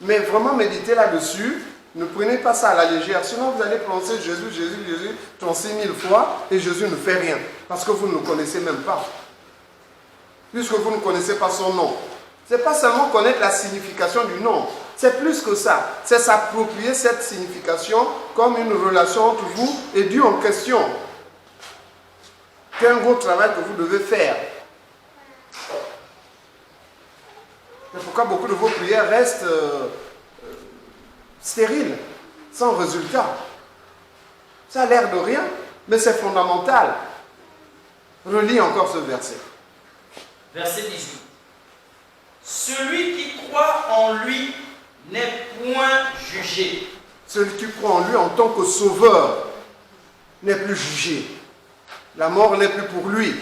Mais vraiment méditez là-dessus. Ne prenez pas ça à la légère. Sinon, vous allez prononcer Jésus, Jésus, Jésus 36 000 fois et Jésus ne fait rien. Parce que vous ne le connaissez même pas. Puisque vous ne connaissez pas son nom. Ce n'est pas seulement connaître la signification du nom. C'est plus que ça. C'est s'approprier cette signification comme une relation entre vous et Dieu en question. C'est un gros travail que vous devez faire. C'est pourquoi beaucoup de vos prières restent stériles, sans résultat. Ça a l'air de rien, mais c'est fondamental. Relis encore ce verset. Verset 18. Celui qui croit en lui n'est point jugé. Celui qui croit en lui en tant que sauveur n'est plus jugé. La mort n'est plus pour lui.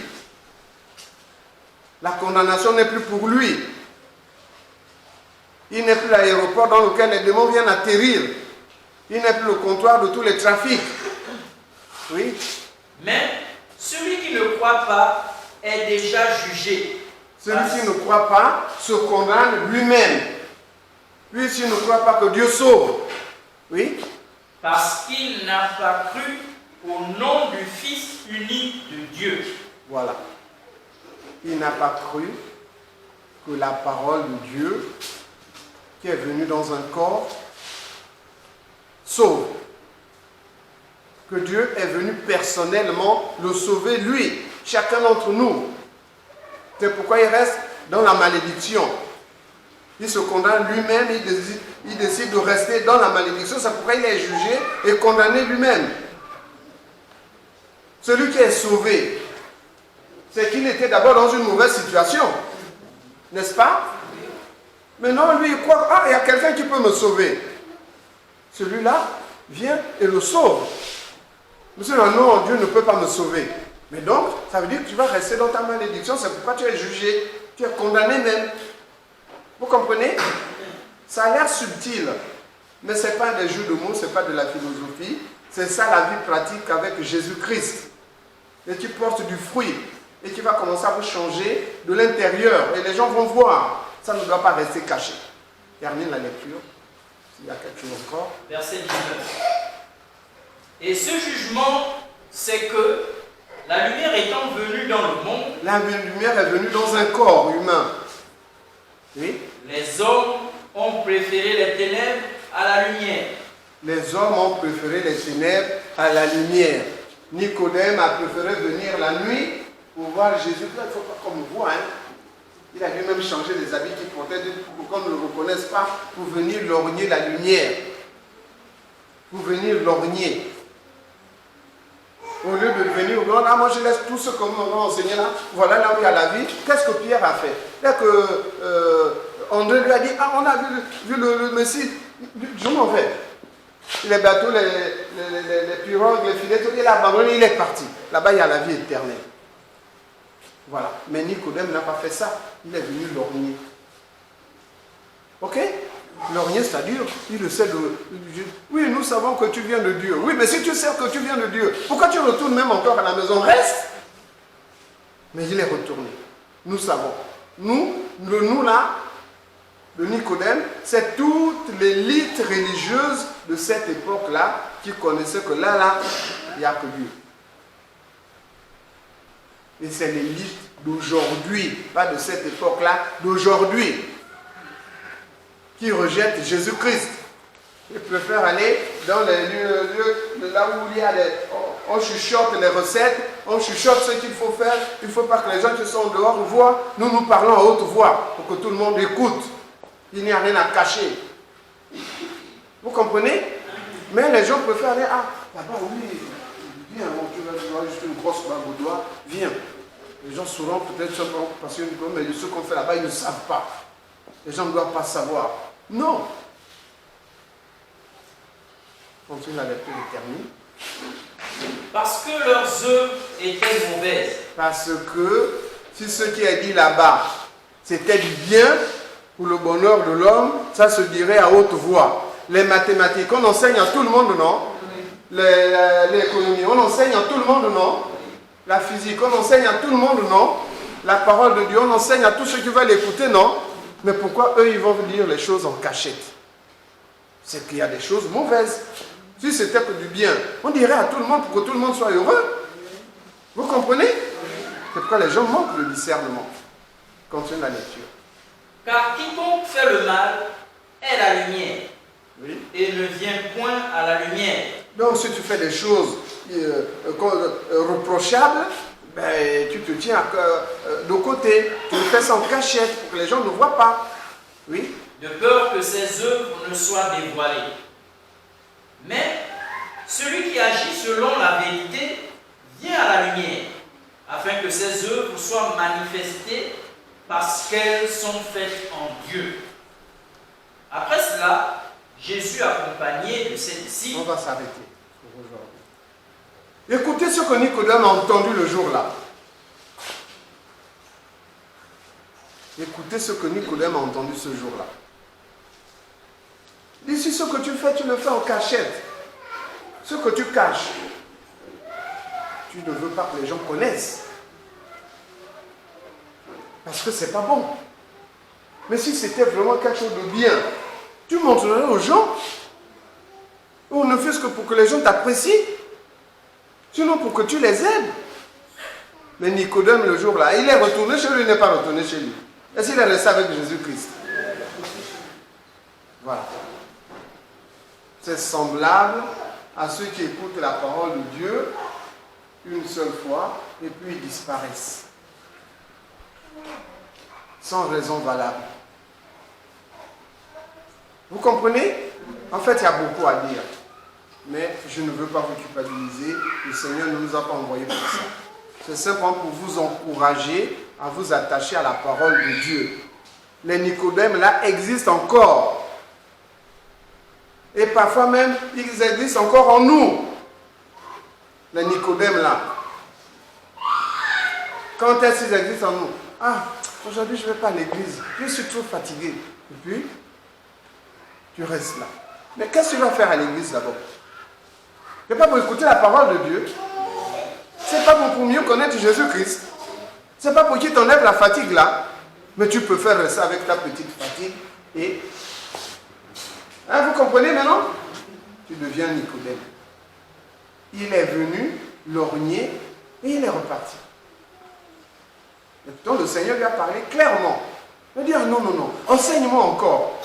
La condamnation n'est plus pour lui. Il n'est plus l'aéroport dans lequel les démons viennent atterrir. Il n'est plus le comptoir de tous les trafics. Oui. Mais celui qui ne croit pas est déjà jugé. Celui qui ne croit pas se condamne lui-même. Puisqu'il ne croit pas que Dieu sauve. Oui. Parce qu'il n'a pas cru au nom du Fils unique de Dieu. Voilà. Il n'a pas cru que la parole de Dieu, qui est venue dans un corps, sauve. Que Dieu est venu personnellement le sauver, lui, chacun d'entre nous. C'est pourquoi il reste dans la malédiction. Il se condamne lui-même, il décide de rester dans la malédiction. C'est pourquoi il est jugé et condamné lui-même. Celui qui est sauvé, c'est qu'il était d'abord dans une mauvaise situation. N'est-ce pas? Mais non, lui, il croit, ah, il y a quelqu'un qui peut me sauver. Celui-là vient et le sauve. Monsieur, non, Dieu ne peut pas me sauver. Mais donc, ça veut dire que tu vas rester dans ta malédiction, c'est pourquoi tu es jugé, tu es condamné même. Vous comprenez? Ça a l'air subtil, mais ce n'est pas des jeux de mots, ce n'est pas de la philosophie. C'est ça la vie pratique avec Jésus-Christ. Et qui porte du fruit, et qui va commencer à vous changer de l'intérieur. Et les gens vont voir. Ça ne doit pas rester caché. Termine la lecture. S'il y a quelque chose encore. Verset 19. Et ce jugement, c'est que la lumière étant venue dans le monde, la lumière est venue dans un corps humain. Oui. Les hommes ont préféré les ténèbres à la lumière. Les hommes ont préféré les ténèbres à la lumière. Nicodème a préféré venir la nuit pour voir Jésus. Là, il ne faut pas qu'on me voie. Il a lui-même changé les habits qu'il portait pour qu'on ne le reconnaisse pas, pour venir lorgner la lumière. Pour venir lorgner. Au lieu de venir au grand, ah, moi je laisse tout ce qu'on m'a enseigné là, voilà là où il y a la vie. Qu'est-ce que Pierre a fait? Dès que André lui a dit, ah, on a vu le Messie, je m'en vais. Les bateaux, les pirogues, les filets, tout, il a abandonné, il est parti. Là-bas, il y a la vie éternelle. Voilà. Mais Nicodème n'a pas fait ça. Il est venu lorgner. Ok? Lorgner, c'est-à-dire, il essaie de... Oui, nous savons que tu viens de Dieu. Oui, mais si tu sais que tu viens de Dieu, pourquoi tu retournes même encore à la maison? Reste. Mais il est retourné. Nous savons. Nous là, de Nicodème, c'est toute l'élite religieuse de cette époque-là qui connaissait que là, il n'y a que Dieu. Et c'est l'élite d'aujourd'hui, pas de cette époque-là, d'aujourd'hui, qui rejette Jésus-Christ. Ils préfèrent aller dans les lieux là où il y a on chuchote les recettes, on chuchote ce qu'il faut faire. Il ne faut pas que les gens qui sont dehors voient. Nous parlons à haute voix pour que tout le monde écoute. Il n'y a rien à cacher. Vous comprenez? Mais les gens préfèrent aller, ah, là-bas, oui, viens, tu vas juste une grosse bague au doigt, viens. Les gens souvent peut-être simplement parce que mais ce qu'on fait là-bas, ils ne savent pas. Les gens ne doivent pas savoir. Non. Continue la lecture et termine. Parce que leurs œuvres étaient mauvaises. Parce que si ce qui est dit là-bas, c'était du bien pour le bonheur de l'homme, ça se dirait à haute voix. Les mathématiques, on enseigne à tout le monde, non? L'économie, on enseigne à tout le monde, non? La physique, on enseigne à tout le monde, non? La parole de Dieu, on enseigne à tous ceux qui veulent l'écouter, non? Mais pourquoi eux, ils vont dire les choses en cachette? c'est qu'il y a des choses mauvaises. Si c'était que du bien, on dirait à tout le monde pour que tout le monde soit heureux. Vous comprenez? C'est pourquoi les gens manquent de discernement. Continue la lecture. Car quiconque fait le mal est la lumière, Oui. et ne vient point à la lumière. Donc si tu fais des choses reprochables, ben, tu te tiens de côté. Tu le fais sans cachette pour que les gens ne voient pas. Oui. De peur que ses œuvres ne soient dévoilées. Mais celui qui agit selon la vérité vient à la lumière, afin que ses œuvres soient manifestées parce qu'elles sont faites en Dieu. Après cela, Jésus, accompagné de ses disciples, On va s'arrêter pour aujourd'hui. Écoutez ce que Nicodème a entendu le jour-là. Écoutez ce que Nicodème a entendu ce jour-là. Ici, ce que tu fais, tu le fais en cachette. Ce que tu caches, tu ne veux pas que les gens connaissent. Parce que c'est pas bon. Mais si c'était vraiment quelque chose de bien, tu montrerais aux gens. Ou ne fût-ce que pour que les gens t'apprécient. Sinon pour que tu les aides. Mais Nicodème, le jour-là, il est retourné chez lui, il n'est pas retourné chez lui. Est-ce qu'il est resté avec Jésus-Christ? Voilà. C'est semblable à ceux qui écoutent la parole de Dieu une seule fois et puis ils disparaissent. Sans raison valable. Vous comprenez? En fait, il y a beaucoup à dire. Mais je ne veux pas vous culpabiliser. Le Seigneur ne nous a pas envoyés pour ça. C'est simplement pour vous encourager à vous attacher à la parole de Dieu. Les Nicodèmes là existent encore. Et parfois même, ils existent encore en nous. Les Nicodèmes là. Quand est-ce qu'ils existent en nous? Ah, aujourd'hui je ne vais pas à l'église. Je suis trop fatigué. Et puis, tu restes là. Mais qu'est-ce que tu vas faire à l'église d'abord? Ce n'est pas pour écouter la parole de Dieu. Ce n'est pas pour mieux connaître Jésus-Christ. Ce n'est pas pour qu'il t'enlève la fatigue là. Mais tu peux faire ça avec ta petite fatigue. Et... Hein, vous comprenez maintenant? Tu deviens Nicodème. Il est venu lorgner et il est reparti. Donc le Seigneur lui a parlé clairement. Il a dit, ah, non, non, non, enseigne-moi encore.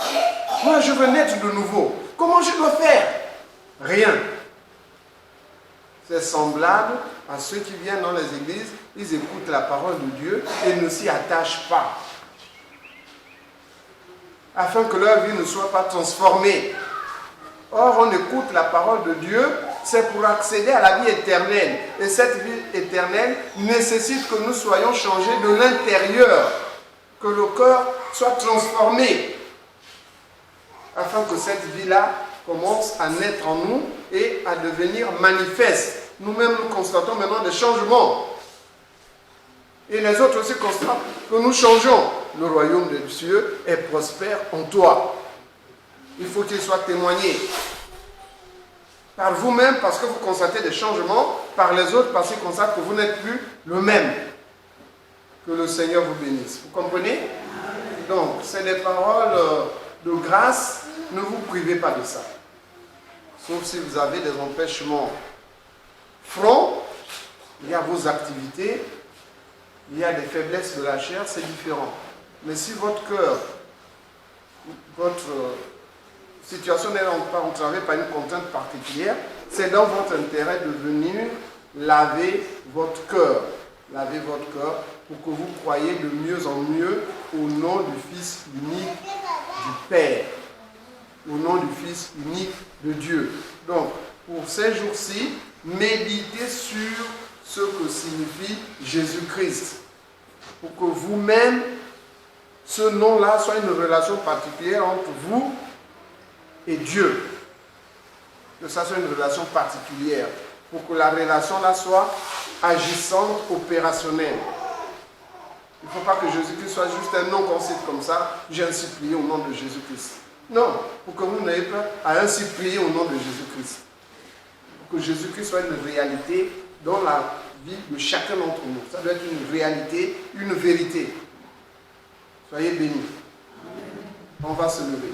Moi, je veux naître de nouveau. Comment je dois faire? Rien. C'est semblable à ceux qui viennent dans les églises, ils écoutent la parole de Dieu et ne s'y attachent pas. Afin que leur vie ne soit pas transformée. Or, on écoute la parole de Dieu, c'est pour accéder à la vie éternelle. Et cette vie éternelle nécessite que nous soyons changés de l'intérieur, que le cœur soit transformé, afin que cette vie-là commence à naître en nous et à devenir manifeste. Nous-mêmes, nous constatons maintenant des changements. Et les autres aussi constatent que nous changeons. Le royaume de Dieu est prospère en toi. Il faut qu'il soit témoigné. Par vous-même, parce que vous constatez des changements. Par les autres, parce qu'ils constatent que vous n'êtes plus le même. Que le Seigneur vous bénisse. Vous comprenez? Donc, c'est des paroles de grâce. Ne vous privez pas de ça. Sauf si vous avez des empêchements francs. Il y a vos activités. Il y a des faiblesses de la chair. C'est différent. Mais si votre cœur, votre situation n'est pas entravée par une contrainte particulière, c'est dans votre intérêt de venir laver votre cœur. Laver votre cœur pour que vous croyiez de mieux en mieux au nom du Fils unique du Père. Au nom du Fils unique de Dieu. Donc, pour ces jours-ci, méditez sur ce que signifie Jésus-Christ. Pour que vous-même, ce nom-là soit une relation particulière entre vous et Dieu. Que ça soit une relation particulière. Pour que la relation-là soit agissante, opérationnelle. Il ne faut pas que Jésus-Christ soit juste un nom qu'on cite comme ça. J'ai ainsi prié au nom de Jésus-Christ. Non, pour que vous n'ayez pas à ainsi prier au nom de Jésus-Christ. Pour que Jésus-Christ soit une réalité dans la vie de chacun d'entre nous. Ça doit être une réalité, une vérité. Soyez bénis. On va se lever.